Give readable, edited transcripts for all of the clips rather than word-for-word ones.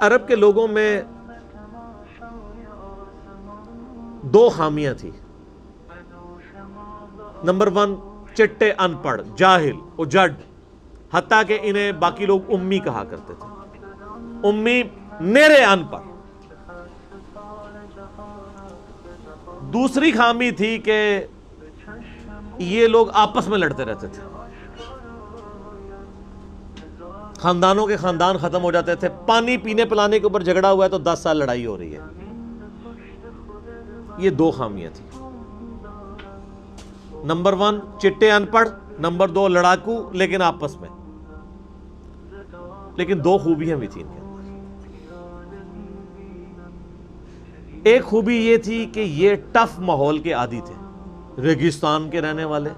عرب کے لوگوں میں دو خامیاں تھیں. نمبر 1 چٹے، ان پڑھ، جاہل، اجڈ، حتیٰ کہ انہیں باقی لوگ امی کہا کرتے تھے. امی نیرے ان پڑھ. دوسری خامی تھی کہ یہ لوگ آپس میں لڑتے رہتے تھے، خاندانوں کے خاندان ختم ہو جاتے تھے. پانی پینے پلانے کے اوپر جھگڑا ہوا ہے تو 10 سال لڑائی ہو رہی ہے. یہ دو خامیاں تھیں. نمبر 1 چٹے، ان پڑھ. نمبر 2 لڑاکو لیکن آپس میں. لیکن دو خوبیاں بھی تھیں ان کے اندر. ایک خوبی یہ تھی کہ یہ ٹف ماحول کے عادی تھے، ریگستان کے رہنے والے.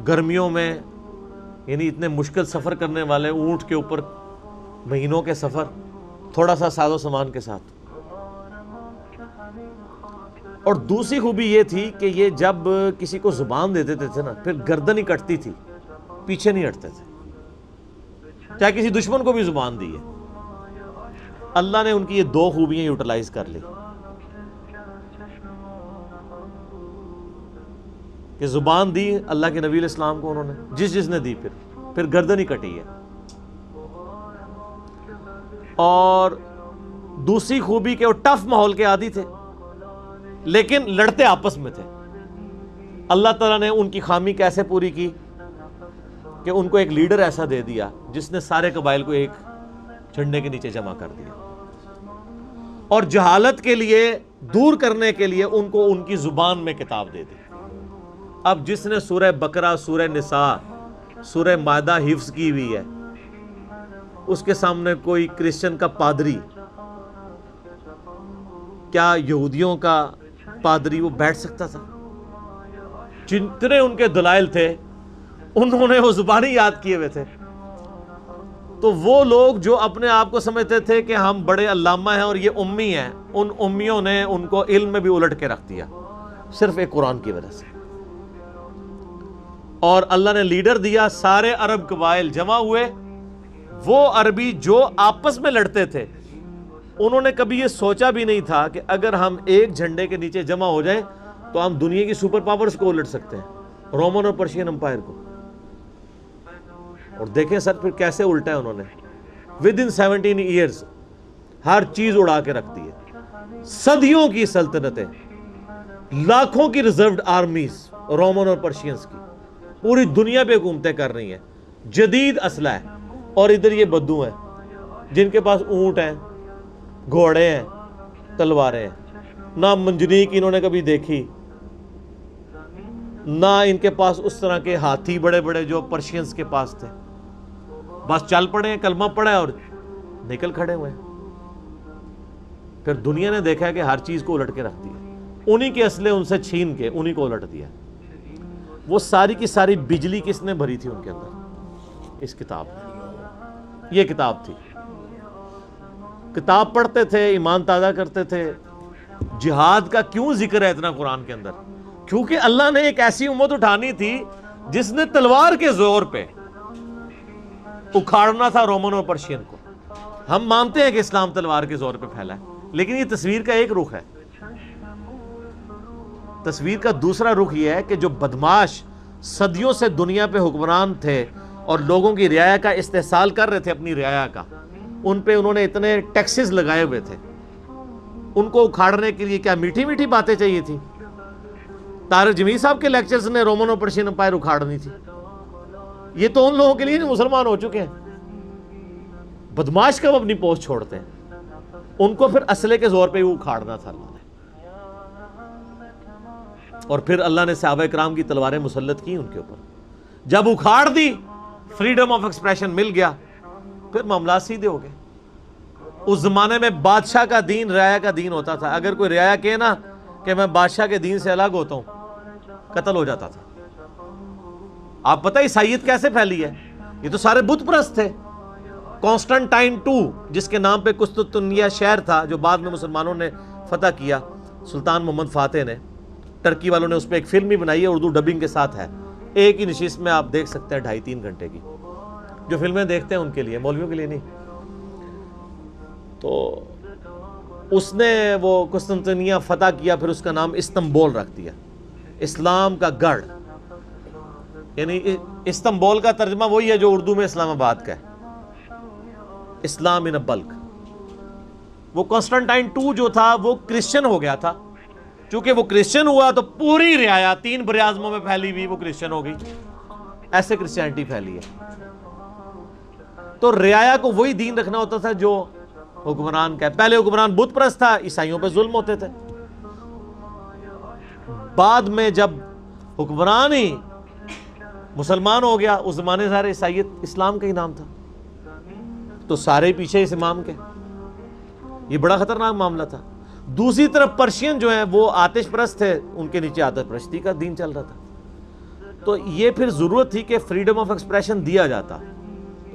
گرمیوں میں یعنی اتنے مشکل سفر کرنے والے، اونٹ کے اوپر مہینوں کے سفر، تھوڑا سا ساز و سامان کے ساتھ. اور دوسری خوبی یہ تھی کہ یہ جب کسی کو زبان دے دیتے تھے نا، پھر گردن ہی کٹتی تھی، پیچھے نہیں ہٹتے تھے، چاہے کسی دشمن کو بھی زبان دی ہے. اللہ نے ان کی یہ دو خوبیاں یوٹیلائز کر لی کہ زبان دی اللہ کے نبی علیہ السلام کو انہوں نے، جس نے دی پھر گردن ہی کٹی ہے. اور دوسری خوبی کہ وہ ٹف ماحول کے عادی تھے لیکن لڑتے آپس میں تھے. اللہ تعالیٰ نے ان کی خامی کیسے پوری کی کہ ان کو ایک لیڈر ایسا دے دیا جس نے سارے قبائل کو ایک جھنڈے کے نیچے جمع کر دیا، اور جہالت کے لیے دور کرنے کے لیے ان کو ان کی زبان میں کتاب دے دی. اب جس نے سورہ بقرہ، سورہ نساء، سورہ مائدہ حفظ کی ہوئی ہے، اس کے سامنے کوئی کرسچن کا پادری، کیا یہودیوں کا پادری وہ بیٹھ سکتا تھا؟ جتنے ان کے دلائل تھے انہوں نے وہ زبانی یاد کیے ہوئے تھے. تو وہ لوگ جو اپنے آپ کو سمجھتے تھے کہ ہم بڑے علامہ ہیں اور یہ امی ہیں، ان امیوں نے ان کو علم میں بھی الٹ کے رکھ دیا صرف ایک قرآن کی وجہ سے. اور اللہ نے لیڈر دیا، سارے عرب قبائل جمع ہوئے. وہ عربی جو آپس میں لڑتے تھے انہوں نے کبھی یہ سوچا بھی نہیں تھا کہ اگر ہم ایک جھنڈے کے نیچے جمع ہو جائیں تو ہم دنیا کی سپر پاورز کو الٹ سکتے ہیں، رومن اور پرشین امپائر کو. اور دیکھیں سر پھر کیسے الٹا ہے انہوں نے. ودن 17 ایئرز ہر چیز اڑا کے رکھ دی ہے. صدیوں کی سلطنتیں، لاکھوں کی ریزروڈ آرمیز رومن اور پرشینز کی پوری دنیا پہ حکومتیں کر رہی ہیں، جدید اسلحہ ہے. اور ادھر یہ بدو ہیں جن کے پاس اونٹ ہیں، گھوڑے ہیں، تلواریں ہیں. نہ منجنیق انہوں نے کبھی دیکھی، نہ ان کے پاس اس طرح کے ہاتھی بڑے بڑے جو پرشینز کے پاس تھے. بس چل پڑے ہیں، کلمہ پڑھا ہے اور نکل کھڑے ہوئے ہیں. پھر دنیا نے دیکھا ہے کہ ہر چیز کو الٹ کے رکھ دیا. انہی کے اسلحے ان سے چھین کے انہی کو الٹ دیا. وہ ساری کی ساری بجلی کس نے بھری تھی ان کے اندر؟ اس کتاب میں. یہ کتاب تھی. کتاب پڑھتے تھے، ایمان تازہ کرتے تھے. جہاد کا کیوں ذکر ہے اتنا قرآن کے اندر؟ کیونکہ اللہ نے ایک ایسی امت اٹھانی تھی جس نے تلوار کے زور پہ اکھاڑنا تھا رومن اور پرشین کو. ہم مانتے ہیں کہ اسلام تلوار کے زور پہ پھیلا ہے، لیکن یہ تصویر کا ایک رخ ہے. تصویر کا دوسرا رخ یہ ہے کہ جو بدماش صدیوں سے دنیا پہ حکمران تھے اور لوگوں کی رعایا کا استحصال کر رہے تھے، اپنی رعایا کا، ان پہ انہوں نے اتنے ٹیکسز لگائے ہوئے تھے. ان کو اکھاڑنے کے لیے کیا میٹھی میٹھی باتیں چاہیے تھی؟ طارق جمیل صاحب کے لیکچرز نے رومن اور پرشین امپائر اکھاڑنی تھی. یہ تو ان لوگوں کے لیے مسلمان ہو چکے ہیں. بدماش کب اپنی پوسٹ چھوڑتے ہیں؟ ان کو پھر اسلحے کے زور پہ وہ اکھاڑنا تھا اللہ نے. اور پھر اللہ نے صحابہ کرام کی تلواریں مسلط کی ان کے اوپر. جب اکھاڑ دی، فریڈم آف ایکسپریشن مل گیا، پھر معاملات سیدھے ہو گئے. اس زمانے میں بادشاہ کا دین رعایا کا دین ہوتا تھا. اگر کوئی رعایا کہے نا کہ میں بادشاہ کے دین سے الگ ہوتا ہوں، قتل ہو جاتا تھا. آپ پتہ عیسائیت کیسے پھیلی ہے؟ یہ تو سارے بت پرست تھے. کانسٹنٹائن 2 جس کے نام پہ قسطنطنیہ شہر تھا جو بعد میں مسلمانوں نے فتح کیا، سلطان محمد فاتح نے، ٹرکی والوں نے اس پہ ایک فلم بھی بنائی ہے، اردو ڈبنگ کے ساتھ ہے. ایک ہی نشست میں آپ دیکھ سکتے ہیں 2.5-3 گھنٹے کی. جو فلمیں دیکھتے ہیں ان کے لیے، مولویوں کے لیے نہیں. تو اس نے وہ قسطنطنیہ فتح کیا، پھر اس کا نام استنبول رکھ دیا، اسلام کا گڑھ. یعنی استنبول کا ترجمہ وہی ہے جو اردو میں اسلام آباد کا ہے، اسلام ان بلک. وہ قسطنطین II جو تھا وہ کرسچن ہو گیا تھا، چونکہ وہ کرسچن ہوا تو پوری رعایا 3 براعظموں میں پھیلی ہوئی وہ کرسچن ہو گئی. ایسے کرسچینٹی پھیلی ہے. تو رعایا کو وہی دین رکھنا ہوتا تھا جو حکمران کا ہے. پہلے حکمران بت پرست تھا، عیسائیوں پہ ظلم ہوتے تھے. بعد میں جب حکمران ہی مسلمان ہو گیا، اس زمانے سارے عیسائیت اسلام کا ہی نام تھا، تو سارے پیچھے اس امام کے. یہ بڑا خطرناک معاملہ تھا. دوسری طرف پرشین جو ہیں وہ آتش پرست تھے، ان کے نیچے آتش پرستی کا دین چل رہا تھا. تو یہ پھر ضرورت تھی کہ فریڈم آف ایکسپریشن دیا جاتا.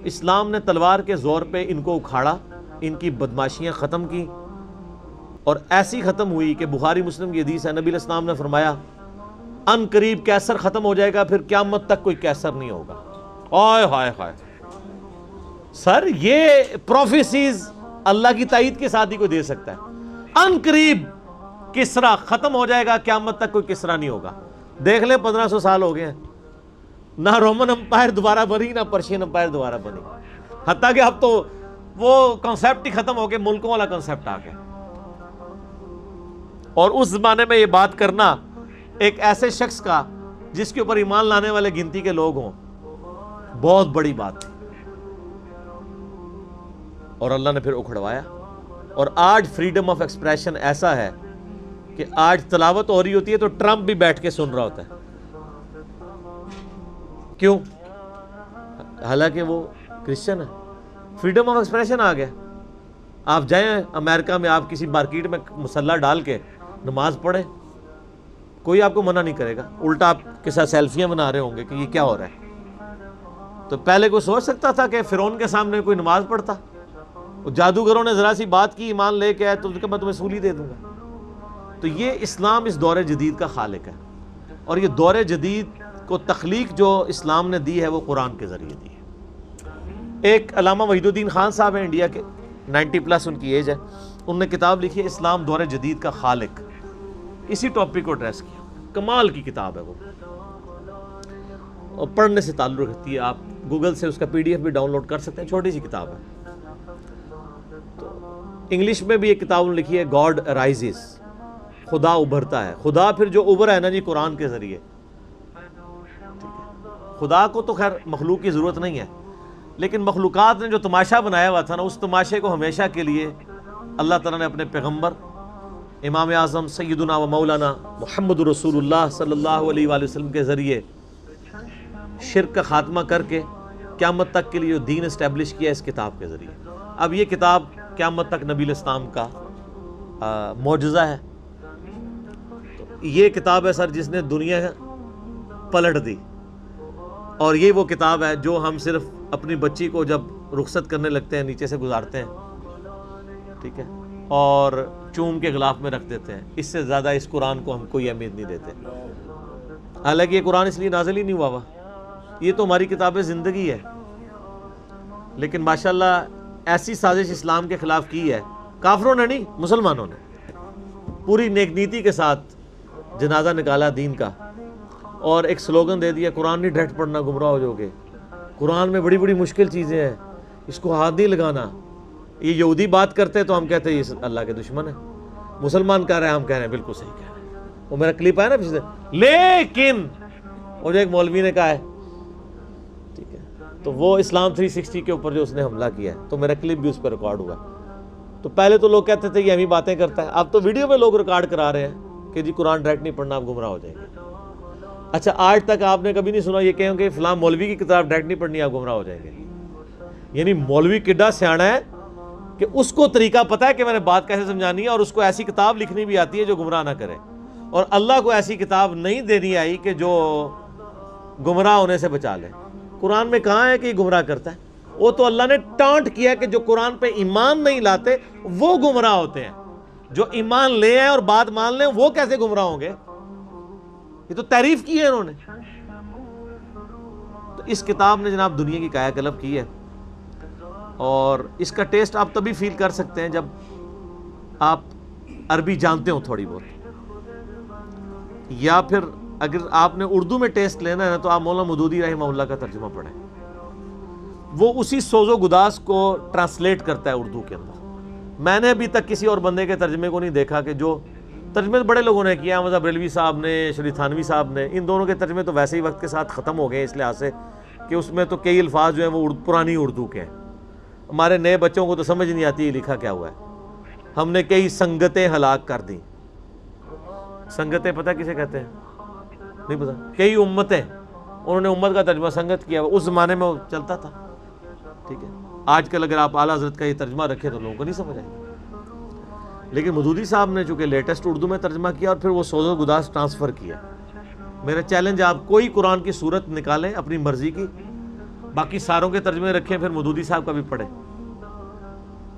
اسلام نے تلوار کے زور پہ ان کو اکھاڑا، ان کی بدماشیاں ختم کی، اور ایسی ختم ہوئی کہ بخاری مسلم کی حدیث ہے، نبی علیہ السلام نے فرمایا ان قریب کیسر ختم ہو جائے گا، پھر قیامت تک کوئی کیسر نہیں ہوگا. ہائے ہائے ہائے سر، یہ پروفیسیز اللہ کی تائید کے ساتھ ہی کوئی دے سکتا ہے. ان قریب کسرا ختم ہو جائے گا، قیامت تک کوئی کسرا نہیں ہوگا. دیکھ لیں 1500 سال ہو گئے ہیں، نہ رومن امپائر دوبارہ بنی، نہ پرشین امپائر دوبارہ بنی. حتیٰ کہ اب تو وہ کنسیپٹ ہی ختم ہو کے ملکوں والا کنسیپٹ آ گیا. اور اس زمانے میں یہ بات کرنا ایک ایسے شخص کا جس کے اوپر ایمان لانے والے گنتی کے لوگ ہوں، بہت بڑی بات تھی. اور اللہ نے پھر اکھڑوایا. اور آج فریڈم آف ایکسپریشن ایسا ہے کہ آج تلاوت ہو رہی ہوتی ہے تو ٹرمپ بھی بیٹھ کے سن رہا ہوتا ہے. کیوں؟ حالانکہ وہ کرسچن ہے. فریڈم آف ایکسپریشن آ گیا. آپ جائیں امریکہ میں، آپ کسی مارکیٹ میں مسلح ڈال کے نماز پڑھیں، کوئی آپ کو منع نہیں کرے گا. الٹا آپ کے ساتھ سیلفیاں بنا رہے ہوں گے کہ یہ کیا ہو رہا ہے. تو پہلے کوئی سوچ سکتا تھا کہ فرعون کے سامنے کوئی نماز پڑھتا؟ جادوگروں نے ذرا سی بات کی، ایمان لے کے آئے تو میں تمہیں سولی دے دوں گا. تو یہ اسلام اس دور جدید کا خالق ہے، اور یہ دور جدید کو تخلیق جو اسلام نے دی ہے وہ قرآن کے ذریعے دی ہے. ایک علامہ وحید الدین خان صاحب ہیں انڈیا کے، 90+ ان کی ایج ہے. انہوں نے کتاب لکھی ہے اسلام دور جدید کا خالق. اسی ٹاپک کو ایڈریس کیا. کمال کی کتاب ہے وہ، اور پڑھنے سے تعلق رکھتی ہے. آپ گوگل سے اس کا PDF بھی ڈاؤن لوڈ کر سکتے ہیں. چھوٹی سی کتاب ہے. انگلش میں بھی ایک کتاب انہوں نے لکھی ہے گاڈ رائزز، خدا ابھرتا ہے. خدا پھر جو ابھرا ہے نا جی قرآن کے ذریعے. خدا کو تو خیر مخلوق کی ضرورت نہیں ہے، لیکن مخلوقات نے جو تماشا بنایا ہوا تھا نا، اس تماشے کو ہمیشہ کے لیے اللہ تعالیٰ نے اپنے پیغمبر امام اعظم سیدنا و مولانا محمد رسول اللہ صلی اللہ علیہ وآلہ وسلم کے ذریعے شرک کا خاتمہ کر کے قیامت تک کے لیے جو دین اسٹیبلش کیا اس کتاب کے ذریعے. اب یہ کتاب قیامت تک نبی علیہ السلام کا معجزہ ہے. تو یہ کتاب ہے سر جس نے دنیا پلٹ دی. اور یہ وہ کتاب ہے جو ہم صرف اپنی بچی کو جب رخصت کرنے لگتے ہیں نیچے سے گزارتے ہیں، ٹھیک ہے، اور چوم کے غلاف میں رکھ دیتے ہیں. اس سے زیادہ اس قرآن کو ہم کوئی اہمیت نہیں دیتے. حالانکہ یہ قرآن اس لیے نازل ہی نہیں ہوا. یہ تو ہماری کتاب زندگی ہے، لیکن ماشاءاللہ ایسی سازش اسلام کے خلاف کی ہے کافروں نے نہیں، مسلمانوں نے پوری نیک نیتی کے ساتھ جنازہ نکالا دین کا، اور ایک سلوگن دے دیا قرآن نہیں ڈھٹ پڑھنا گمراہ ہو جاؤ گے. قرآن میں بڑی بڑی مشکل چیزیں ہیں، اس کو ہاتھ نہیں لگانا. یہ یہودی بات کرتے تو ہم کہتے ہیں یہ اللہ کے دشمن ہے. مسلمان کہہ رہے ہیں، ہم کہہ رہے ہیں بالکل صحیح کہہ رہے ہیں. وہ میرا کلپ آیا نا پچھلے، لیکن وہ جو ایک مولوی نے کہا ہے، ٹھیک ہے، تو وہ اسلام 360 کے اوپر جو اس نے حملہ کیا ہے، تو میرا کلپ بھی اس پہ ریکارڈ ہوا. تو پہلے تو لوگ کہتے تھے کہ ہم ہی باتیں کرتا ہے، اب تو ویڈیو میں لوگ ریکارڈ کرا رہے ہیں کہ جی قرآن ڈائریکٹ نہیں پڑھنا، آپ گمراہ ہو جائیں گے. اچھا، آج تک آپ نے کبھی نہیں سنا یہ کہیں کہ فلاں مولوی کی کتاب ڈائریکٹ نہیں پڑھنی، آپ گمراہ ہو جائیں گے. یعنی مولوی کڈا سیاڑا ہے کہ اس کو طریقہ پتہ ہے کہ میں نے بات کیسے سمجھانی ہے، اور اس کو ایسی کتاب لکھنی بھی آتی ہے جو گمراہ نہ کرے. اور اللہ کو ایسی کتاب نہیں دینی آئی کہ جو گمراہ ہونے سے بچا لے. قرآن میں کہاں ہے کہ یہ گمراہ کرتا ہے؟ وہ تو اللہ نے ٹانٹ کیا کہ جو قرآن پہ ایمان نہیں لاتے وہ گمراہ ہوتے ہیں. جو ایمان لے آئے اور بات مان لیں وہ کیسے گمراہ ہوں گے؟ یہ تو تعریف کی ہے انہوں نے. تو اس کتاب نے جناب دنیا کی کایا کلب کی ہے. اور اس کا ٹیسٹ آپ تبھی فیل کر سکتے ہیں جب آپ عربی جانتے ہو تھوڑی بہت، یا پھر اگر آپ نے اردو میں ٹیسٹ لینا ہے نا تو آپ مولانا مودودی رحمہ اللہ کا ترجمہ پڑھیں، وہ اسی سوز و گداز کو ٹرانسلیٹ کرتا ہے اردو کے اندر۔ میں نے ابھی تک کسی اور بندے کے ترجمے کو نہیں دیکھا کہ جو ترجمے بڑے لوگوں نے کیا، احمد بریلوی صاحب نے، شریف تھانوی صاحب نے، ان دونوں کے ترجمے تو ویسے ہی وقت کے ساتھ ختم ہو گئے اس لحاظ سے کہ اس میں تو کئی الفاظ جو ہیں وہ پرانی اردو کے ہیں، ہمارے نئے بچوں کو تو سمجھ نہیں آتی یہ لکھا کیا ہوا ہے۔ ہم نے کئی سنگتیں ہلاک کر دیں، سنگتیں پتہ کسے کہتے ہیں؟ نہیں پتہ۔ کئی امتیں، انہوں نے امت کا ترجمہ سنگت کیا ہوا، اس زمانے میں وہ چلتا تھا، ٹھیک ہے۔ آج کل اگر آپ اعلیٰ حضرت کا یہ ترجمہ رکھیں تو لوگوں کو نہیں سمجھ آئے گا، لیکن مودودی صاحب نے چونکہ لیٹسٹ اردو میں ترجمہ کیا اور پھر وہ سوز و گداز ٹرانسفر کیا۔ میرا چیلنج، آپ کوئی قرآن کی صورت نکالیں اپنی مرضی کی، باقی ساروں کے ترجمے رکھیں، پھر مودودی صاحب کا بھی پڑھیں،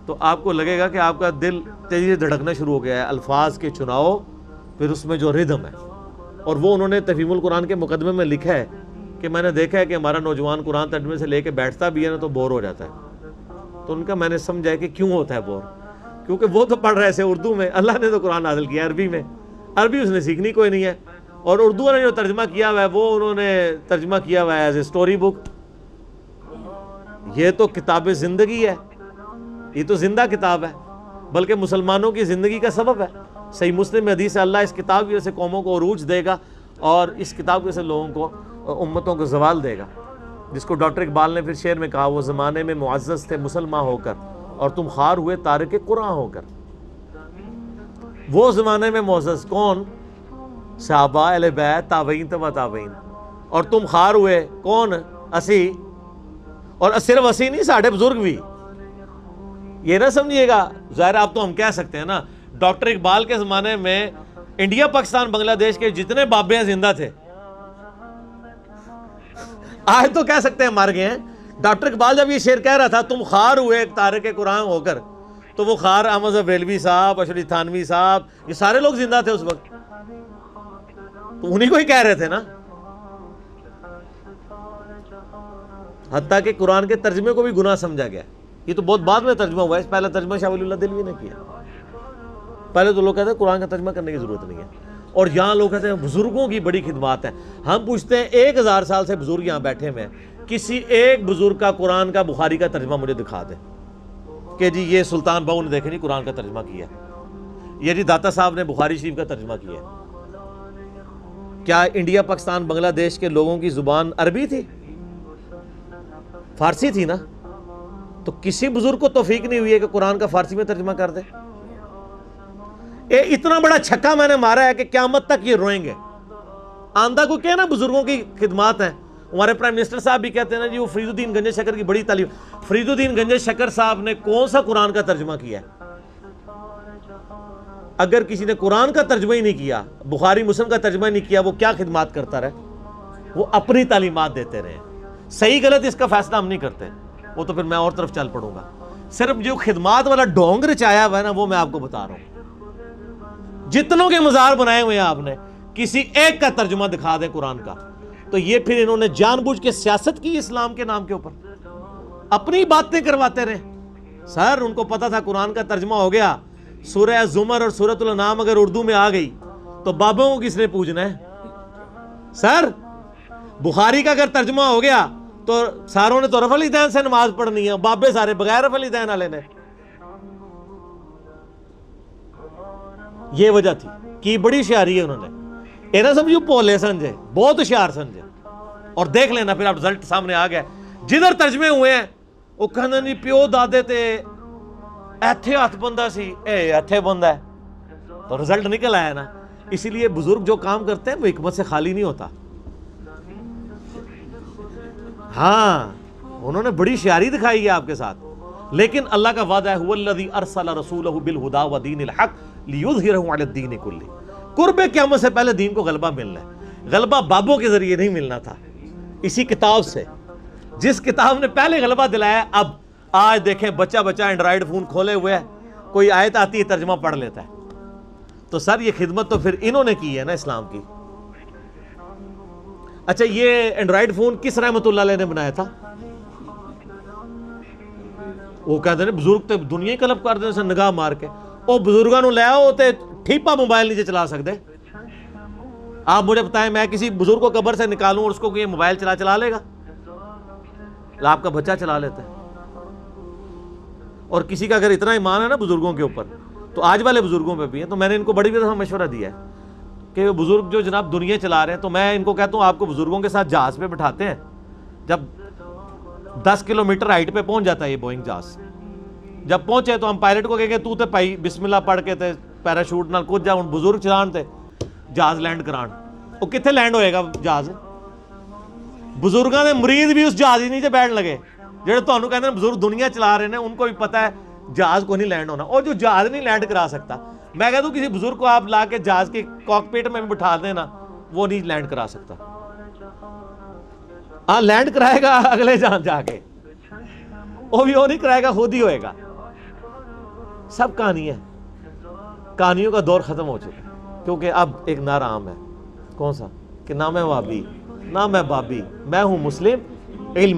تو آپ کو لگے گا کہ آپ کا دل تیزی سے دھڑکنا شروع ہو گیا ہے۔ الفاظ کے چناؤ، پھر اس میں جو ردم ہے، اور وہ انہوں نے تفہیم القرآن کے مقدمے میں لکھا ہے کہ میں نے دیکھا ہے کہ ہمارا نوجوان قرآن ترجمے سے لے کے بیٹھتا بھی ہے نا تو بور ہو جاتا ہے، تو ان کا میں نے سمجھا ہے کہ کیوں ہوتا ہے بور، کیونکہ وہ تو پڑھ رہے تھے اردو میں، اللہ نے تو قرآن نازل کیا عربی میں، عربی اس نے سیکھنی کوئی نہیں ہے، اور اردو نے جو ترجمہ کیا ہوا ہے وہ انہوں نے ترجمہ کیا ہوا ہے ایز اے اسٹوری بک۔ یہ تو کتاب زندگی ہے، یہ تو زندہ کتاب ہے، بلکہ مسلمانوں کی زندگی کا سبب ہے۔ صحیح مسلم میں حدیث ہے، اللہ اس کتاب کی وجہ سے قوموں کو عروج دے گا اور اس کتاب کی وجہ سے لوگوں کو، امتوں کو زوال دے گا، جس کو ڈاکٹر اقبال نے پھر شعر میں کہا، وہ زمانے میں معزز تھے مسلمان ہو کر اور تم خوار ہوئے تارک قرآن ہو کر۔ وہ زمانے میں معزز کون؟ صحابہ، اہل بیت، تابعین، تبع تابعین، اور تم خوار ہوئے کون؟ اسی، اور صرف اسی نہیں، ساڑھے بزرگ بھی۔ یہ نہ سمجھیے گا، ظاہر آپ تو ہم کہہ سکتے ہیں نا، ڈاکٹر اقبال کے زمانے میں انڈیا، پاکستان، بنگلہ دیش کے جتنے بابے ہیں زندہ تھے، آج تو کہہ سکتے ہیں مر گئے ہیں۔ ڈاکٹر اقبال جب یہ شعر کہہ رہا تھا تم خوار ہوئے تارک قرآن ہو کر، تو وہ خوار احمد بریلوی صاحب، اشرف تھانوی صاحب، یہ سارے لوگ زندہ تھے اس وقت، تو انہی کو ہی کہہ رہے تھے نا۔ حتیٰ کہ قرآن کے ترجمے کو بھی گناہ سمجھا گیا، یہ تو بہت بعد میں ترجمہ ہوا ہے، اس پہلا ترجمہ شاہ ولی اللہ دہلوی نے کیا۔ پہلے تو لوگ کہتے ہیں قرآن کا ترجمہ کرنے کی ضرورت نہیں ہے، اور یہاں لوگ کہتے ہیں بزرگوں کی بڑی خدمات ہیں۔ ہم پوچھتے ہیں 1000 سال سے بزرگ یہاں بیٹھے ہوئے ہیں، کسی ایک بزرگ کا قرآن کا بخاری کا ترجمہ مجھے دکھا دیں کہ جی یہ سلطان بہو نے دیکھے نہیں قرآن کا ترجمہ کیا، یہ جی داتا صاحب نے بخاری شریف کا ترجمہ کیا۔ کیا انڈیا، پاکستان، بنگلہ دیش کے لوگوں کی زبان عربی تھی؟ فارسی تھی نا، تو کسی بزرگ کو توفیق نہیں ہوئی ہے کہ قرآن کا فارسی میں ترجمہ کر دے۔ اتنا بڑا چھکا میں نے مارا ہے کہ قیامت تک یہ روئیں گے۔ آندہ کو کہنا بزرگوں کی خدمات ہیں، ہمارے پرائم منسٹر صاحب بھی کہتے ہیں نا جی وہ فرید الدین گنج شکر کی بڑی تعلیم۔ فرید الدین گنج شکر صاحب نے کون سا قرآن کا ترجمہ کیا ہے؟ اگر کسی نے قرآن کا ترجمہ ہی نہیں کیا، بخاری مسلم کا ترجمہ ہی نہیں کیا، وہ کیا خدمات کرتا رہے؟ وہ اپنی تعلیمات دیتے رہے۔ صحیح غلط اس کا فیصلہ ہم نہیں کرتے، وہ تو پھر میں اور طرف چل پڑوں گا۔ صرف جو خدمات والا ڈونگ رچایا ہوا ہے نا وہ میں آپ کو بتا رہا ہوں۔ جتنوں کے مزار بنائے ہوئے ہیں آپ نے، کسی ایک کا ترجمہ دکھا دیں قرآن کا، تو یہ پھر انہوں نے جان بوجھ کے سیاست کی اسلام کے نام کے اوپر، اپنی باتیں کرواتے رہے۔ سر ان کو پتا تھا قرآن کا ترجمہ ہو گیا، سورہ زمر اور سورۃ الانعام اگر اردو میں آ گئی تو بابوں کو کس نے پوجنا ہے؟ سر بخاری کا اگر ترجمہ ہو گیا تو ساروں نے تو رفع الیدین سے نماز پڑھنی ہے، بابے سارے بغیر رفع الیدین والے نے۔ یہ وجہ تھی کہ بڑی ہوشیاری ہے انہوں نے، یہ نہ سمجھو پولے سمجھے، بہت ہوشیار سمجھے۔ اور دیکھ لینا پھر اب رزلٹ سامنے آ گیا، جدھر ترجمے ہوئے ہیں وہ کہنا نہیں پیو دادے تے ایتھے ہاتھ بندہ سی، اے ایتھے بندہ ہے، تو رزلٹ نکل آیا نا۔ اسی لیے بزرگ جو کام کرتے ہیں وہ حکمت سے خالی نہیں ہوتا۔ ہاں انہوں نے بڑی ہوشیاری دکھائی ہے آپ کے ساتھ، لیکن اللہ کا وعدہ ہے هو الذی ارسل رسولہ بالہدی ودین الحق لیظہرہ علی الدین کلہ۔ قرب قیامت سے پہلے دین کو غلبہ ملنا ہے، غلبہ بابوں کے ذریعے نہیں ملنا تھا، اسی کتاب سے، جس کتاب نے پہلے غلبہ دلایا۔ اب آج دیکھیں بچہ اینڈرائیڈ فون کھولے ہوئے ہے، کوئی آیت آتی ہے ترجمہ پڑھ لیتا ہے۔ تو سر یہ خدمت تو پھر انہوں نے کی ہے نا اسلام کی۔ اچھا یہ اینڈرائیڈ فون کس رحمت اللہ علیہ نے بنایا تھا؟ وہ کہتے ہیں بزرگ تے دنیا ہی کلپ کر دیں نگاہ مار کے. وہ بزرگوں نو لے آؤ تے ٹھیپا موبائل نہیں چلا سکتے. آپ مجھے بتائیں میں کسی بزرگ کو قبر سے نکالوں اور اس کو یہ موبائل چلا لے گا؟ آپ کا بچہ چلا لیتا ہے. اور کسی کا اگر اتنا ایمان ہے نا بزرگوں کے اوپر, تو آج والے بزرگوں پہ بھی ہے. تو میں نے ان کو بڑی دفعہ مشورہ دیا ہے کہ وہ بزرگ جو جناب دنیا چلا رہے ہیں, تو میں ان کو کہتا ہوں آپ کو بزرگوں کے ساتھ جہاز پہ بٹھاتے ہیں, جب 10 کلومیٹر ہائٹ پہ پہنچ جاتا ہے یہ بوئنگ جہاز, جب پہنچے تو ہم پائلٹ کو کہیں گے تو تے پائی بسم اللہ پڑھ کے تے پیراشوٹ نال کود جا, ہن بزرگ چلان تے جہاز لینڈ کران. وہ کتنے لینڈ ہوئے گا جہاز؟ بزرگاں دے مرید بھی اس جہاز ہی نہیں سے بیٹھ لگے جہاں تمہیں کہتے ہیں بزرگ دنیا چلا رہے ہیں, ان کو بھی پتہ ہے جہاز کو نہیں لینڈ ہونا. اور جو جہاز نہیں لینڈ کرا سکتا, میں کہتا ہوں کسی بزرگ کو آپ لا کے جہاز کے کاکپٹ میں بھی بٹھا دیں نا, وہ نہیں لینڈ کرا سکتا. ہاں لینڈ کرائے گا اگلے جہاں جا کے, وہ بھی وہ نہیں کرائے گا, خود ہی ہوئے گا. سب کہانی ہے, کہانیوں کا دور ختم ہو چکا ہے, کیونکہ اب ایک نعرہ عام ہے. کون سا؟ کہ نہ میں وابی نہ میں بابی, میں ہوں مسلم علمی